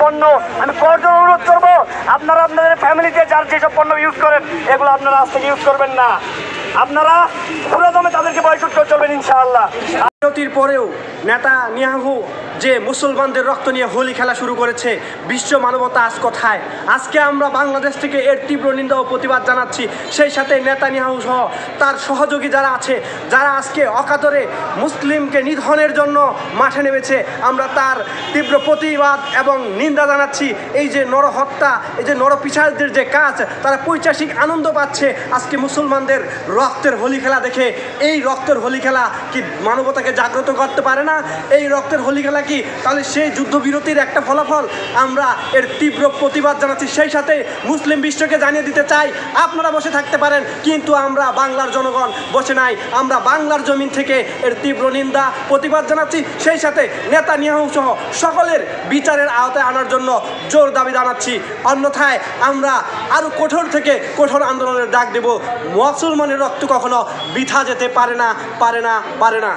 পণ্য আমি কয়েকজন অনুরোধ করবো, আপনারা আপনাদের ফ্যামিলিতে যার যেসব পণ্য ইউজ করেন এগুলো আপনারা আজ থেকে ইউজ করবেন না। আপনারা পুরো দমে তাদেরকে বয়কট করে চলবেন ইনশাআল্লাহ। বিরতির পরেও নেতানিয়াহু যে মুসলমানদের রক্ত নিয়ে হোলি খেলা শুরু করেছে, বিশ্ব মানবতা আজ কোথায়? আজকে আমরা বাংলাদেশ থেকে এর তীব্র নিন্দা ও প্রতিবাদ জানাচ্ছি। সেই সাথে নেতানিয়াহু সহ তার সহযোগী যারা আছে, যারা আজকে অকাতরে মুসলিমকে নিধনের জন্য মাঠে নেমেছে, আমরা তার তীব্র প্রতিবাদ এবং নিন্দা জানাচ্ছি। এই যে নরহত্যা, এই যে নরপিশাচদের যে কাজ, তারা পৈশাচিক আনন্দ পাচ্ছে আজকে মুসলমানদের রক্তের হোলি খেলা দেখে। এই রক্তের হোলি খেলা কি মানবতাকে জাগ্রত করতে পারে না? এই রক্তের হোলি খেলা কি তাহলে সেই যুদ্ধবিরতির একটা ফলাফল? আমরা এর তীব্র প্রতিবাদ জানাচ্ছি। সেই সাথে মুসলিম বিশ্বকে জানিয়ে দিতে চাই, আপনারা বসে থাকতে পারেন, কিন্তু আমরা বাংলার জনগণ বসে নাই। আমরা বাংলার জমিন থেকে এর তীব্র নিন্দা প্রতিবাদ জানাচ্ছি। সেই সাথে নেতানিয়াহু সহ সকলের বিচারের আওতায় আনার জন্য জোর দাবি জানাচ্ছি। অন্যথায় আমরা আরও কঠোর থেকে কঠোর আন্দোলনের ডাক দেব। মুসলমানের রক্ত কখনো বৃথা যেতে পারে না, পারে না, পারে না।